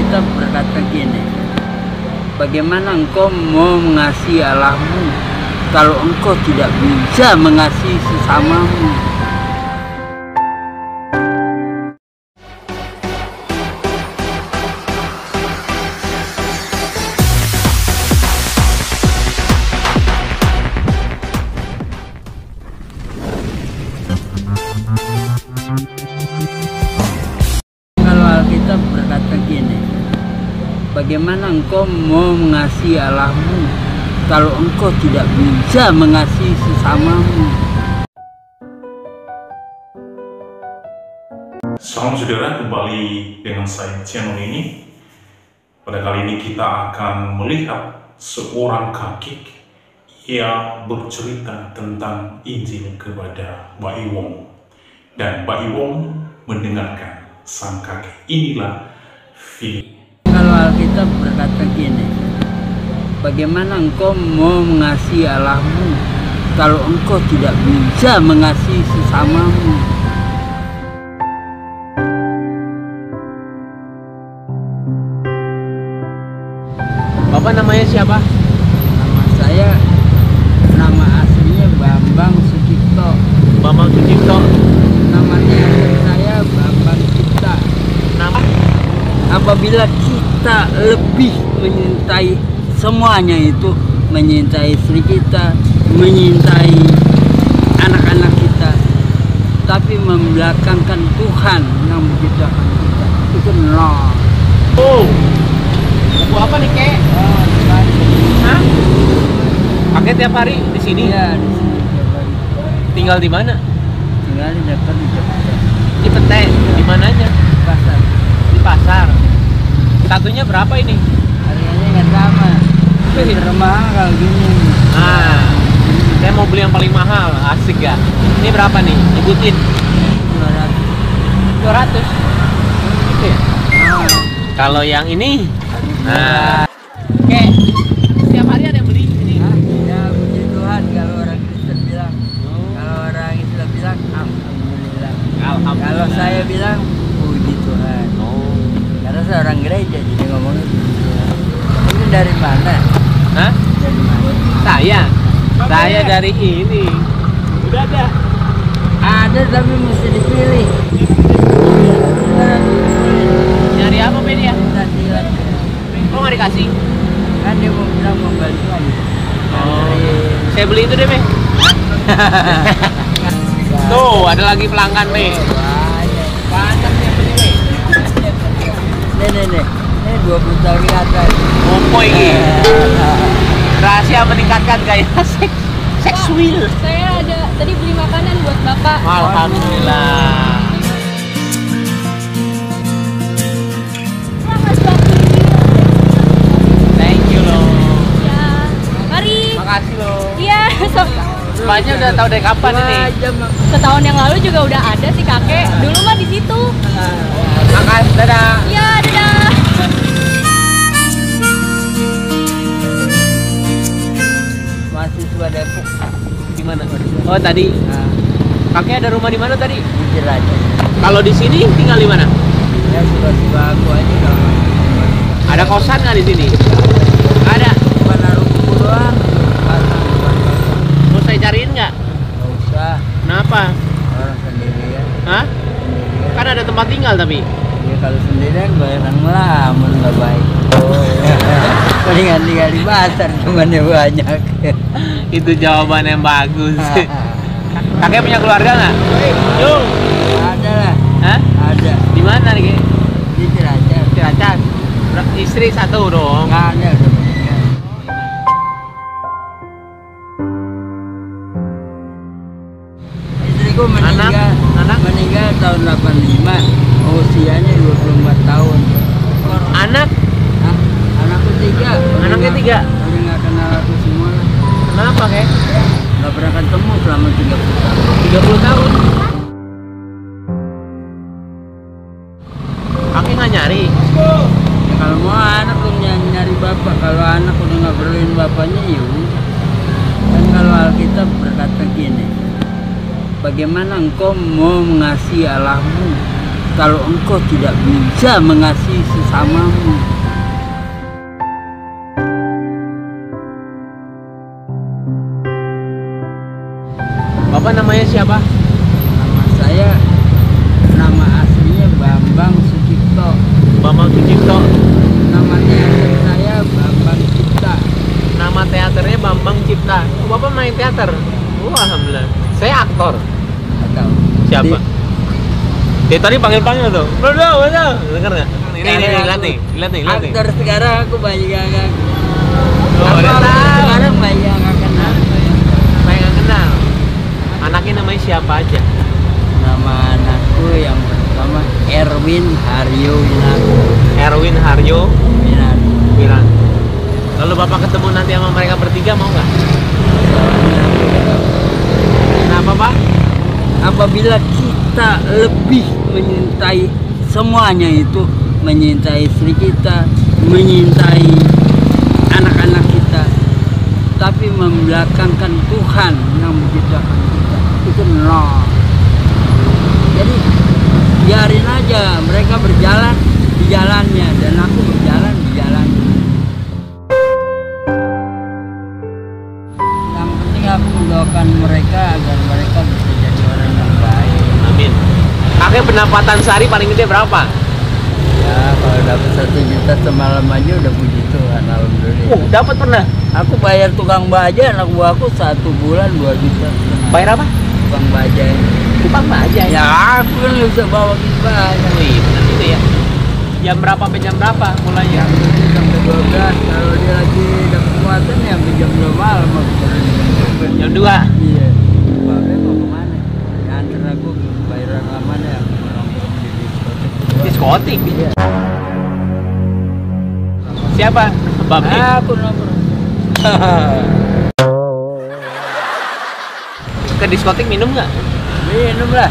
Alkitab berkata gini, bagaimana engkau mau mengasihi Allahmu kalau engkau tidak bisa mengasihi sesamamu? Kalau Alkitab berkata gini, bagaimana engkau mau mengasihi Allahmu kalau engkau tidak bisa mengasihi sesamamu? Salam saudara, kembali dengan saya channel ini. Pada kali ini kita akan melihat seorang kakek yang bercerita tentang Injil kepada Mbak Iwong. Dan Mbak Iwong mendengarkan sang kakek. Inilah video. Kalau Alkitab berkata gini, bagaimana engkau mau mengasihi Allahmu kalau engkau tidak bisa mengasihi sesamamu? Bapak namanya siapa? Nama saya, nama aslinya Bambang Sucipto. Bambang Sucipto. Namanya saya Bambang Cipta. Nama? Apabila kita lebih menyintai semuanya itu, menyintai istri kita, menyintai anak-anak kita, tapi membelakangkan Tuhan yang menciptakan kita, itu nol. Oh, buku apa nih kek? Oh, Hah? Kakek tiap hari di sini? iya, di sini tiap hari. Tinggal di mana? Tinggal di dekat di Jakarta, Di Pete. Di mananya? pasar. Di pasar. Satunya berapa ini? Harganya nggak sama. Mahal kalau gini. Ah, saya mau beli yang paling mahal. Asik gak? Ini berapa nih? Nyebutin. 200. Gitu ya? Kalau yang ini, nah, kek, setiap hari ada yang beli ini. Ya puji Tuhan kalau orang Kristen bilang. Kalau orang Islam bilang alhamdulillah. Alhamdulillah. Kalau saya bilang puji Tuhan. Oh. Karena saya orang gereja jadi ngomongnya puji Tuhan. Ini dari mana? Hah? Dari mana? Saya dari ini. Udah ada. Ada tapi mesti dipilih. Nyari apa Ben ya? Kita silat. Kok nggak dikasih? Kan dia mau bilang mau balik lagi. Oh. Saya beli itu deh, Be. Tuh, ada lagi pelanggan, Be. Banyak nih beli, Be. Nih. Ini 20 tahun ke atas. Opo ini. Rahasia meningkatkan gaya seksual. Saya ada tadi beli makanan buat Bapak. Alhamdulillah. Selamat pagi. Thank you loh. Ya. Mari. Makasih loh. Iya, Mbaknya udah tahu dari kapan ini? setahun yang lalu juga udah ada sih kakek. Dulu mah di situ. Makasih, dadah. Iya, dadah. Mahasiswa Depok. Di mana? Oh, tadi. Nah, Kakek ada rumah di mana tadi? mikir aja. Kalau di sini tinggal di mana? Ya suka-suka aku aja kalau Ada kosan nggak di sini? Nggak ada. cuma naruh buku doang. Mau saya cariin nggak? Nggak usah. Kenapa? Orang sendirian. Hah? Sendirian. Kan ada tempat tinggal tapi. Ya kalau sendirian banyak ngelamun nggak baik. Mendingan tinggal di pasar temannya banyak. Itu jawaban yang bagus. Kakek punya keluarga nggak? Yuk. Ada lah. Hah? Ada. Di mana nih? Kek? Di Cilacap. Cilacap. Istri satu dong. Nggak ada udah meninggal. Istriku meninggal. Anak? Meninggal tahun 85. Usianya 24 tahun. Anak? Hah? Anakku 3. Anaknya 3? Tapi nggak kenal aku semua lah. Kenapa kek? Nggak pernah ketemu selama 30 tahun. 30 tahun. Kakek nggak nyari? Ya, kalau mau anak lu nyari bapak, kalau anak udah nggak perluin bapaknya ya udah. Dan kalau Alkitab berkata gini, bagaimana engkau mau mengasihi Allahmu kalau engkau tidak bisa mengasihi sesamamu. Bapak namanya siapa? Nama saya, nama aslinya Bambang Sucipto. Bambang Sucipto. Nama teater saya Bambang Cipta. Nama teaternya Bambang Cipta. Oh, Bapak main teater? Alhamdulillah. Saya aktor. Atau Siapa? Dia tadi panggil-panggil tuh. Bro, dengar nggak? Ini lihat nih. Aktor sekarang aku banyak yang nggak. Oh, udah tahu. Sekarang banyak yang nggak kenal. Saya nggak kenal. Anaknya namanya siapa aja? Nama anakku yang pertama Erwin Haryo Winarko. Erwin Haryo Winarko. Wiran. Lalu Bapak ketemu nanti sama mereka bertiga mau nggak? Kenapa Pak? Apabila kita lebih menyintai semuanya itu, menyintai istri kita, menyintai anak-anak kita, tapi membelakangkan Tuhan yang menciptakan kita, itu nol. Jadi biarin aja mereka berjalan di jalannya dan aku berjalan di jalannya. Yang penting aku mendoakan mereka agar mereka bisa jadi orang yang baik. Amin. Kakek pendapatan sehari paling gede berapa? Ya kalau dapat 1 juta semalam aja udah puji Tuhan, alhamdulillah. Dapat pernah. Aku bayar tukang baja anak buahku 1 bulan 2 juta. Bayar apa? Tukang baja. Tukang baja. Ya aku kan nggak bisa bawa gitu banyak. Oh iya benar itu ya. Jam berapa sampai jam berapa mulainya? Jam 7 sampai 12. Kalau dia lagi ada kekuatan ya sampai jam 2 malam aku pernah. Jam 2. Iya. Babe mau kemana? Antar aku ke bayaran lama ya. Nongkrong di diskotik. Diskotik. Iya. Siapa? Babi. Aku nongkrong. Ke diskotik minum nggak? Minum lah.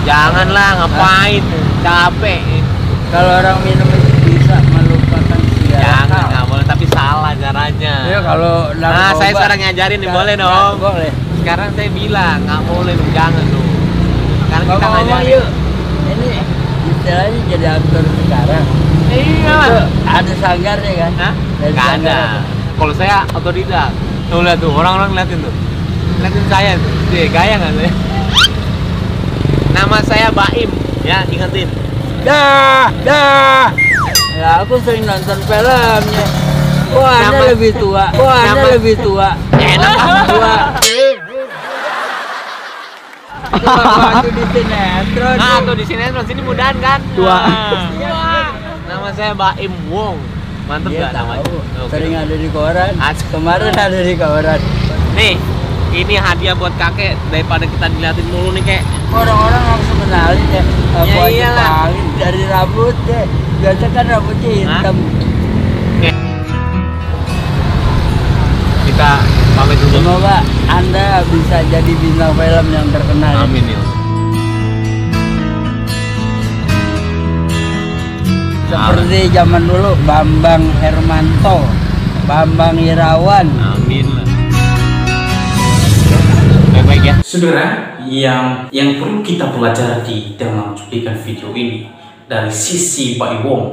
Janganlah, ngapain? Capek. Kalau orang minum itu bisa melupakan segala Jangan, hal. nggak boleh. Tapi salah caranya. Ya kalau Nah, saya sekarang ngajarin nih, boleh dong. Boleh. Sekarang saya bilang nggak boleh, jangan dong. Sekarang kita Ngomong ngajarin. yuk. Ini istilahnya jadi aktor sekarang. Iya. Itu ada sanggarnya kan? Hah? Dari Nggak sanggar ada. apa? Kalau saya otodidak. Tuh lihat tuh, orang-orang liatin tuh. Liatin saya tuh. Dia gaya nggak saya? Nama saya Baim, ya ingetin. Dah. Ya aku sering nonton filmnya. Wah, Anda Nama- lebih tua. Anda Nama- lebih tua. Enak banget. Tua. Itu waktu di sinetron. Nah, tuh di sini mudahan kan? Tua. Nah. Nama saya Baim Wong. Mantep Dia nggak namanya? tahu. Oke. Sering ada di koran. Asik. Kemarin ada di koran. Nih, ini hadiah buat kakek daripada kita diliatin mulu nih kek. Orang-orang langsung kenalin ya. Aku aja iyalah. paling dari rambut deh. Biasa kan rambutnya hitam. Oke. Kita pamit dulu. Semoga Anda bisa jadi bintang film yang terkenal. Amin ya. Seperti zaman dulu Bambang Hermanto, Bambang Irawan. Amin lah. Baik-baik ya. Saudara, yang perlu kita pelajari dalam cuplikan video ini dari sisi Mbak Iwong,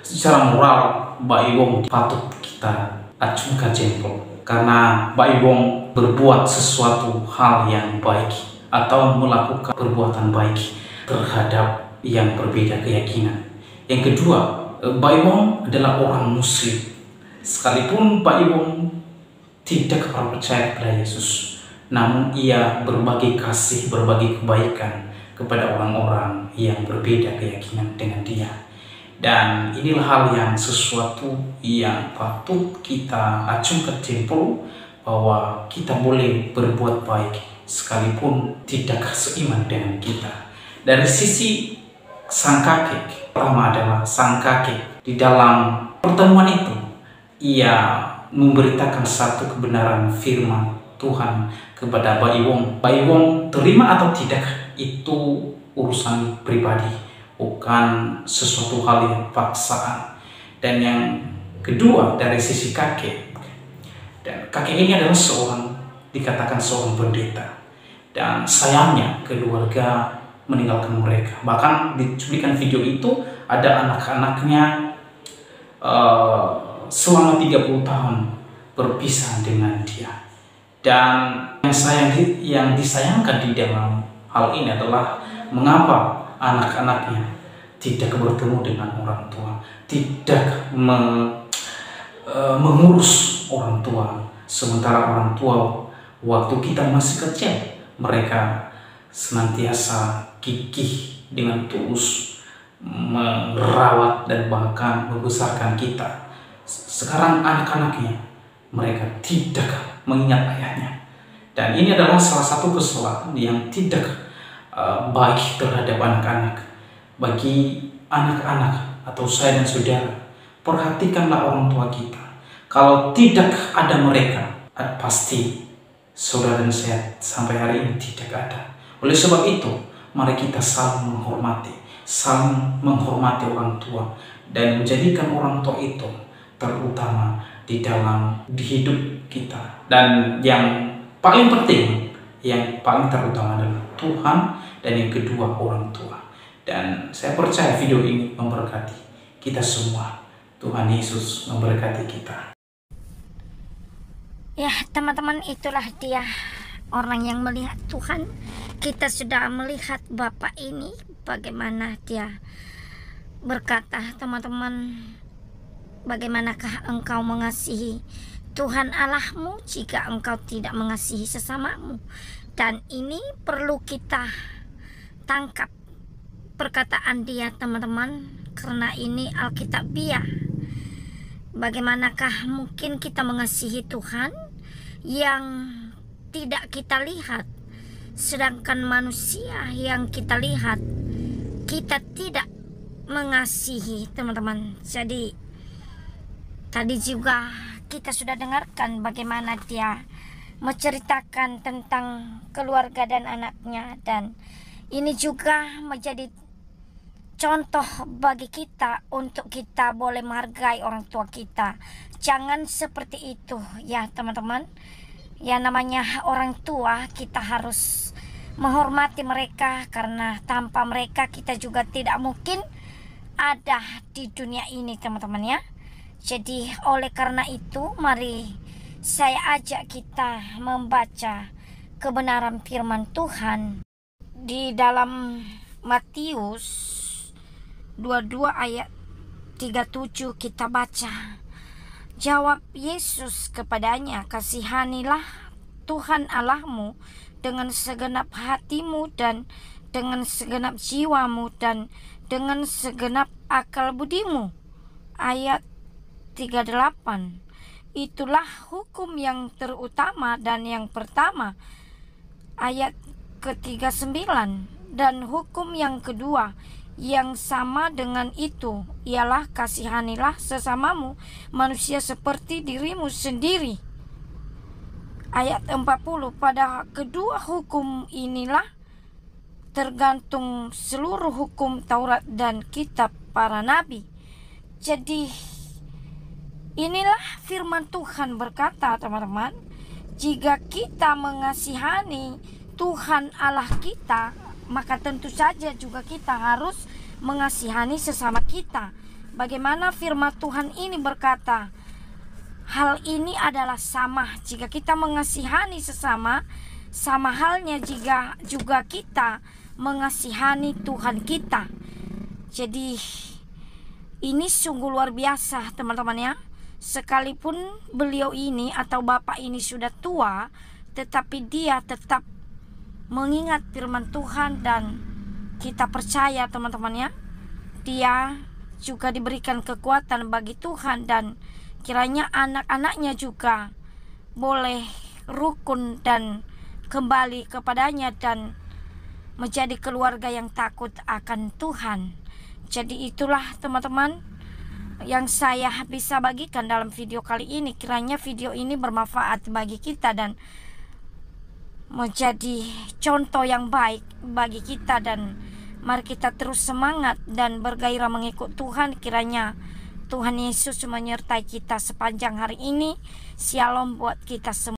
secara moral Mbak Iwong patut kita acungkan jempol karena Mbak Iwong berbuat sesuatu hal yang baik atau melakukan perbuatan baik terhadap yang berbeda keyakinan. Yang kedua, Mbak Iwong adalah orang Muslim, sekalipun Mbak Iwong tidak pernah percaya kepada Yesus, namun ia berbagi kasih, berbagi kebaikan kepada orang-orang yang berbeda keyakinan dengan dia. Dan inilah hal yang sesuatu yang patut kita acungkan jempol, bahwa kita boleh berbuat baik sekalipun tidak seiman dengan kita. Dari sisi sang kakek, pertama adalah sang kakek di dalam pertemuan itu ia memberitakan satu kebenaran firman Tuhan kepada Mbak Iwong. Mbak Iwong terima atau tidak itu urusan pribadi, bukan sesuatu hal yang paksaan. Dan yang kedua dari sisi kakek, dan kakek ini adalah dikatakan seorang pendeta, dan sayangnya keluarga meninggalkan mereka. Bahkan di cuplikan video itu ada anak-anaknya selama 30 tahun berpisah dengan dia. Dan yang disayangkan di dalam hal ini adalah mengapa anak-anaknya tidak bertemu dengan orang tua, tidak mengurus orang tua. Sementara orang tua waktu kita masih kecil, mereka senantiasa gigih dengan tulus merawat dan bahkan membesarkan kita. Sekarang anak-anaknya, mereka tidak mengingat ayahnya. Dan ini adalah salah satu kesalahan yang tidak baik terhadap anak-anak. Bagi anak-anak atau saya dan saudara, perhatikanlah orang tua kita. Kalau tidak ada mereka, pasti saudara dan saya sampai hari ini tidak ada. Oleh sebab itu, mari kita saling menghormati orang tua dan menjadikan orang tua itu terutama di hidup kita. Dan yang paling penting, yang paling terutama adalah Tuhan, dan yang kedua orang tua. Dan saya percaya video ini memberkati kita semua. Tuhan Yesus memberkati kita. Ya teman-teman, itulah dia orang yang melihat Tuhan. Kita sudah melihat Bapak ini bagaimana dia berkata, teman-teman, bagaimanakah engkau mengasihi Tuhan Allahmu jika engkau tidak mengasihi sesamamu? Dan ini perlu kita tangkap perkataan dia, teman-teman, karena ini Alkitabiah. Bagaimanakah mungkin kita mengasihi Tuhan yang tidak kita lihat, sedangkan manusia yang kita lihat kita tidak mengasihi, teman-teman. Jadi tadi juga kita sudah dengarkan bagaimana dia menceritakan tentang keluarga dan anaknya, dan ini juga menjadi contoh bagi kita untuk kita boleh menghargai orang tua kita. Jangan seperti itu ya teman-teman. Ya namanya orang tua, kita harus menghormati mereka, karena tanpa mereka kita juga tidak mungkin ada di dunia ini, teman-teman ya. Jadi oleh karena itu, mari saya ajak kita membaca kebenaran firman Tuhan di dalam Matius 22 ayat 37. Kita baca. Jawab Yesus kepadanya, kasihanilah Tuhan Allahmu dengan segenap hatimu dan dengan segenap jiwamu dan dengan segenap akal budimu. Ayat 38. Itulah hukum yang terutama dan yang pertama. Ayat ke-39. Dan hukum yang kedua yang sama dengan itu ialah kasihanilah sesamamu manusia seperti dirimu sendiri. Ayat 40. Pada kedua hukum inilah tergantung seluruh hukum Taurat dan kitab para nabi. Jadi inilah firman Tuhan berkata, teman-teman, jika kita mengasihani Tuhan Allah kita, maka tentu saja juga kita harus mengasihani sesama kita. Bagaimana firman Tuhan ini berkata, hal ini adalah sama jika kita mengasihani sesama, sama halnya jika juga kita mengasihani Tuhan kita. Jadi ini sungguh luar biasa, teman-teman ya. Sekalipun beliau ini atau bapak ini sudah tua, tetapi dia tetap mengingat firman Tuhan, dan kita percaya, teman-teman ya, dia juga diberikan kekuatan bagi Tuhan, dan kiranya anak-anaknya juga boleh rukun dan kembali kepadanya dan menjadi keluarga yang takut akan Tuhan. Jadi itulah teman-teman yang saya bisa bagikan dalam video kali ini. Kiranya video ini bermanfaat bagi kita dan menjadi contoh yang baik bagi kita, dan mari kita terus semangat dan bergairah mengikut Tuhan. Kiranya Tuhan Yesus menyertai kita sepanjang hari ini. Shalom buat kita semua.